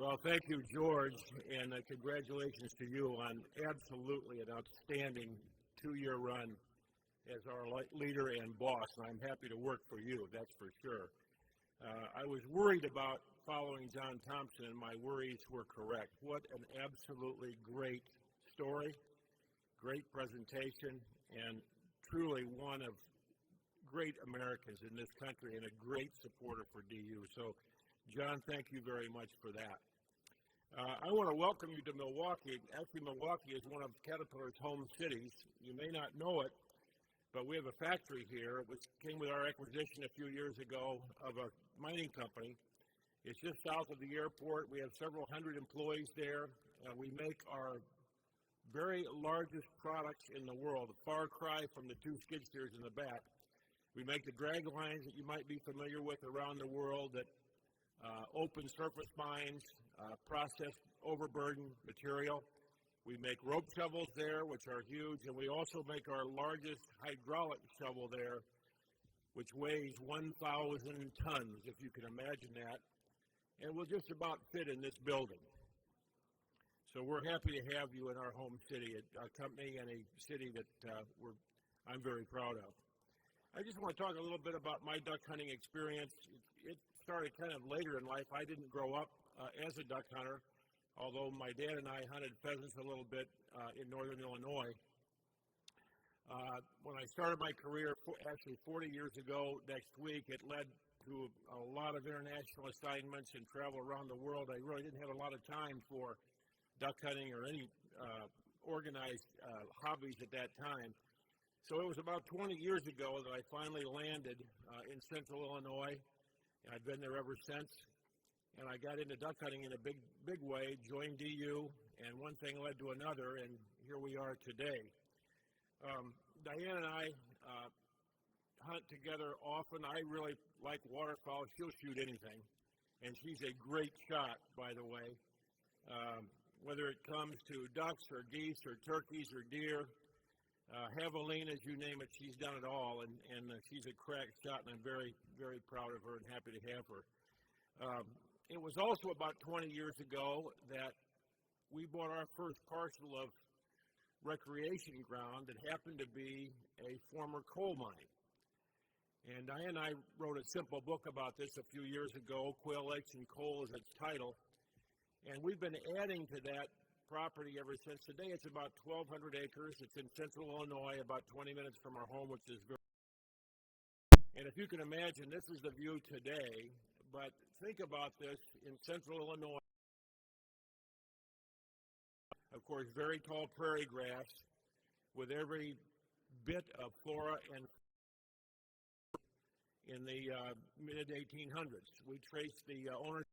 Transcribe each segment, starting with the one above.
Well, thank you, George, and congratulations to you on absolutely an outstanding two-year run as our leader and boss, and I'm happy to work for you, that's for sure. I was worried about following John Thompson, and my worries were correct. What an absolutely great story, great presentation, and truly one of great Americans in this country and a great supporter for DU. So, John, thank you very much for that. I want to welcome you to Milwaukee. Actually, Milwaukee is one of Caterpillar's home cities. You may not know it, but we have a factory here, which came with our acquisition a few years ago of a mining company. It's just south of the airport. We have several hundred employees there. We make our very largest products in the world, a far cry from the two skid steers in the back. We make the drag lines that you might be familiar with around the world that open surface mines, processed overburden material. We make rope shovels there, which are huge, and we also make our largest hydraulic shovel there, which weighs 1,000 tons, if you can imagine that, and will just about fit in this building. So we're happy to have you in our home city, a company and a city that I'm very proud of. I just want to talk a little bit about my duck hunting experience. It started kind of later in life. I didn't grow up as a duck hunter, although my dad and I hunted pheasants a little bit in northern Illinois. When I started my career, actually 40 years ago next week, it led to a lot of international assignments and travel around the world. I really didn't have a lot of time for duck hunting or any organized hobbies at that time. So it was about 20 years ago that I finally landed in central Illinois, and I've been there ever since. And I got into duck hunting in a big way, joined DU, and one thing led to another, and here we are today. Diane and I hunt together often. I really like waterfowl. She'll shoot anything, and she's a great shot, by the way. Whether it comes to ducks or geese or turkeys or deer, javelinas, you name it, she's done it all, and she's a crack shot, and I'm very, very proud of her and happy to have her. It was also about 20 years ago that we bought our first parcel of recreation ground that happened to be a former coal mine. And Diane and I wrote a simple book about this a few years ago, Quail Lakes and Coal is its title, and we've been adding to that property ever since. Today it's about 1,200 acres. It's in central Illinois, about 20 minutes from our home, which is very. And if you can imagine, this is the view today, but think about this in central Illinois. Of course, very tall prairie grass with every bit of flora and in the mid-1800s. We traced the owner.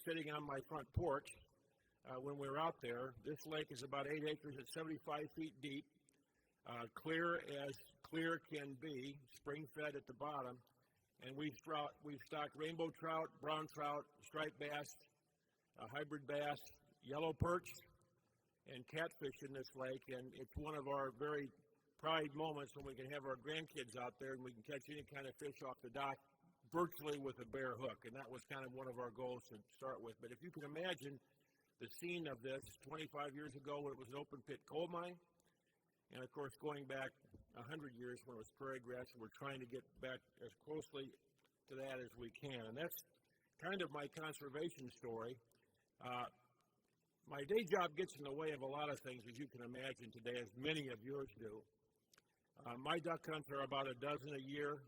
Sitting on my front porch when we were out there. This lake is about 8 acres at 75 feet deep, clear as clear can be, spring-fed at the bottom, and we've stocked rainbow trout, brown trout, striped bass, hybrid bass, yellow perch, and catfish in this lake, and it's one of our very proud moments when we can have our grandkids out there and we can catch any kind of fish off the dock virtually with a bare hook, and that was kind of one of our goals to start with. But if you can imagine the scene of this 25 years ago when it was an open pit coal mine, and of course going back 100 years when it was prairie grass, and we're trying to get back as closely to that as we can. And that's kind of my conservation story. My day job gets in the way of a lot of things, as you can imagine today, as many of yours do. My duck hunts are about a dozen a year.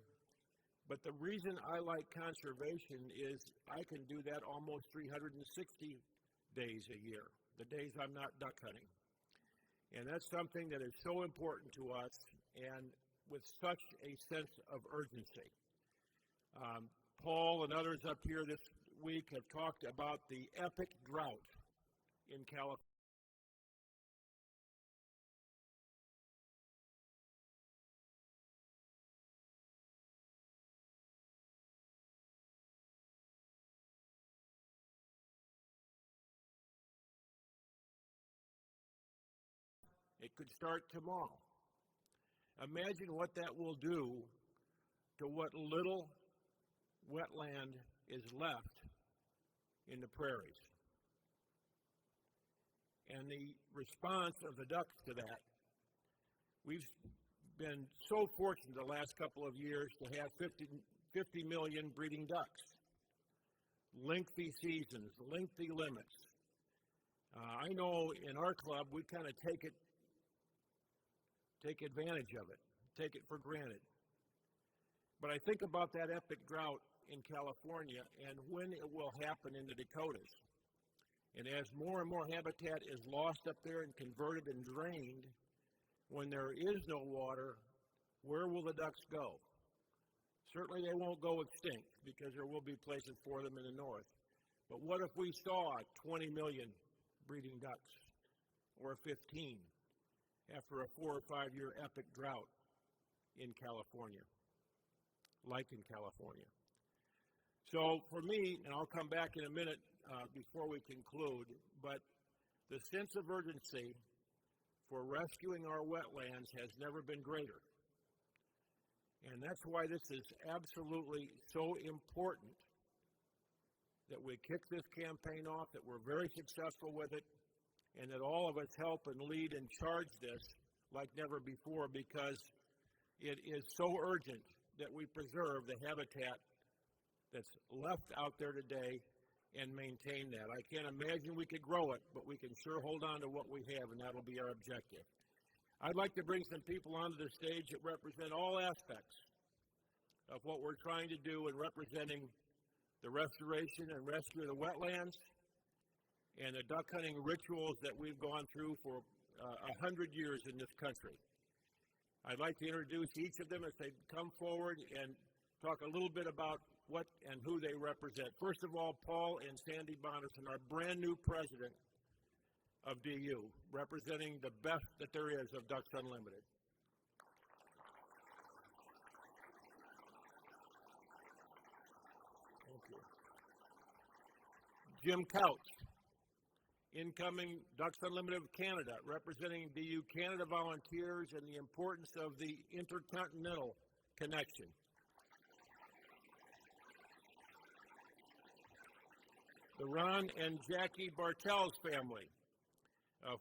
But the reason I like conservation is I can do that almost 360 days a year, the days I'm not duck hunting. And that's something that is so important to us and with such a sense of urgency. Paul and others up here this week have talked about the epic drought in California. It could start tomorrow. Imagine what that will do to what little wetland is left in the prairies. And the response of the ducks to that, we've been so fortunate the last couple of years to have 50 million breeding ducks. Lengthy seasons, lengthy limits. I know in our club we kind of take advantage of it, take it for granted. But I think about that epic drought in California and when it will happen in the Dakotas. And as more and more habitat is lost up there and converted and drained, when there is no water, where will the ducks go? Certainly they won't go extinct because there will be places for them in the north. But what if we saw 20 million breeding ducks or 15 after a 4 or 5 year epic drought in California, like in California? So for me, and I'll come back in a minute before we conclude, but the sense of urgency for rescuing our wetlands has never been greater. And that's why this is absolutely so important that we kick this campaign off, that we're very successful with it, and that all of us help and lead and charge this like never before, because it is so urgent that we preserve the habitat that's left out there today and maintain that. I can't imagine we could grow it, but we can sure hold on to what we have, and that'll be our objective. I'd like to bring some people onto the stage that represent all aspects of what we're trying to do in representing the restoration and rescue of the wetlands and the duck hunting rituals that we've gone through for 100 years in this country. I'd like to introduce each of them as they come forward and talk a little bit about what and who they represent. First of all, Paul and Sandy Bonderson, our brand new president of DU, representing the best that there is of Ducks Unlimited. Thank you. Jim Couch, incoming Ducks Unlimited of Canada, representing DU Canada Volunteers and the importance of the intercontinental connection. The Ron and Jackie Bartels family,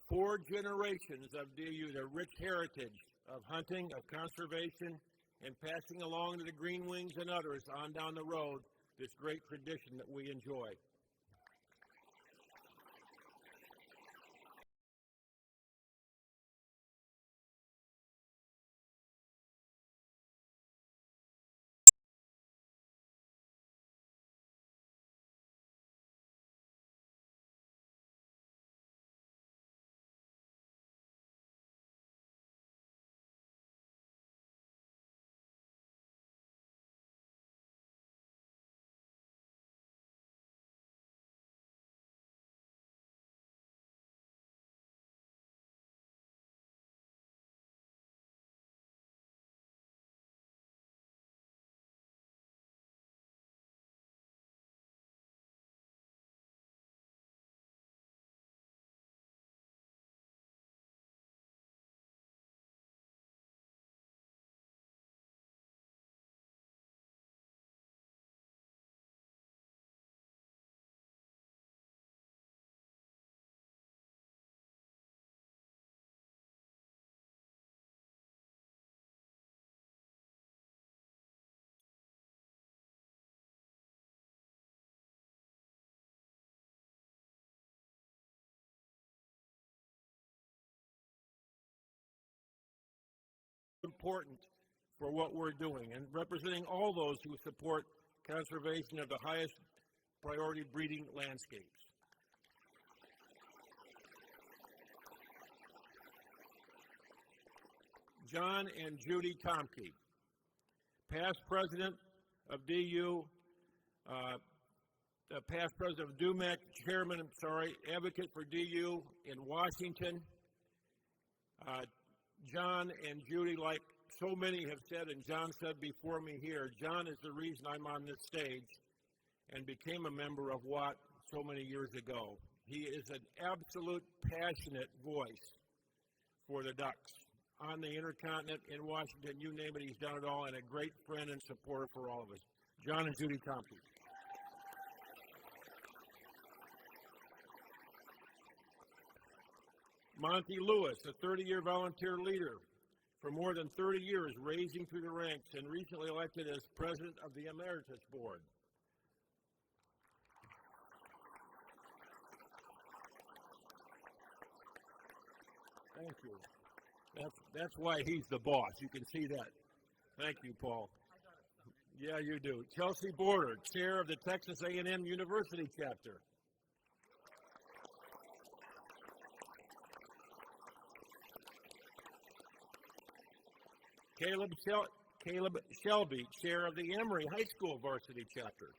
4 generations of DU, their rich heritage of hunting, of conservation, and passing along to the Green Wings and others on down the road this great tradition that we enjoy. important for what we're doing and representing all those who support conservation of the highest priority breeding landscapes. John and Judy Tomke, past president of DU, past president of DUMEC, advocate for DU in Washington. John and Judy, like so many have said, and John said before me here, John is the reason I'm on this stage and became a member of WAT so many years ago. He is an absolute passionate voice for the ducks on the intercontinent, in Washington, you name it, he's done it all, and a great friend and supporter for all of us. John and Judy Tomke. Monty Lewis, a 30-year volunteer leader for more than 30 years, raising through the ranks and recently elected as president of the Emeritus Board. Thank you. That's why he's the boss. You can see that. Thank you, Paul. Yeah, you do. Chelsea Border, chair of the Texas A&M University chapter. Caleb Shelby, chair of the Emory High School varsity chapter.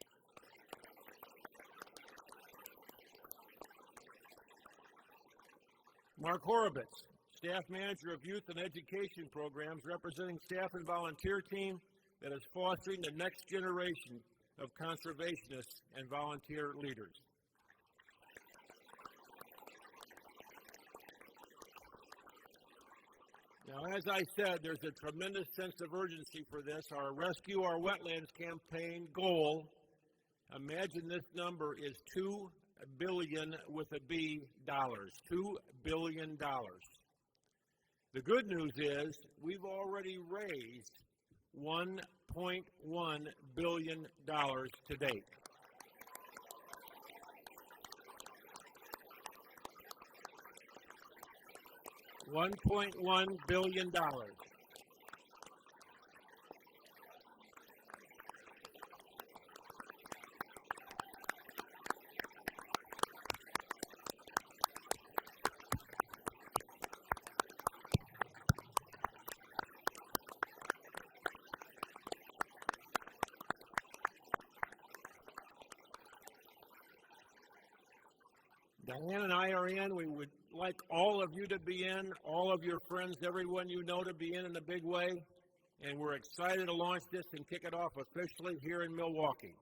Mark Horowitz, staff manager of youth and education programs, representing staff and volunteer team that is fostering the next generation of conservationists and volunteer leaders. Now, as I said, there's a tremendous sense of urgency for this. Our Rescue Our Wetlands campaign goal, imagine this number is $2 billion with a B dollars, $2 billion. The good news is we've already raised $1.1 billion to date. $1.1 billion. Diane and I are in. We would like all of you to be in, all of your friends, everyone you know to be in a big way. And we're excited to launch this and kick it off officially here in Milwaukee.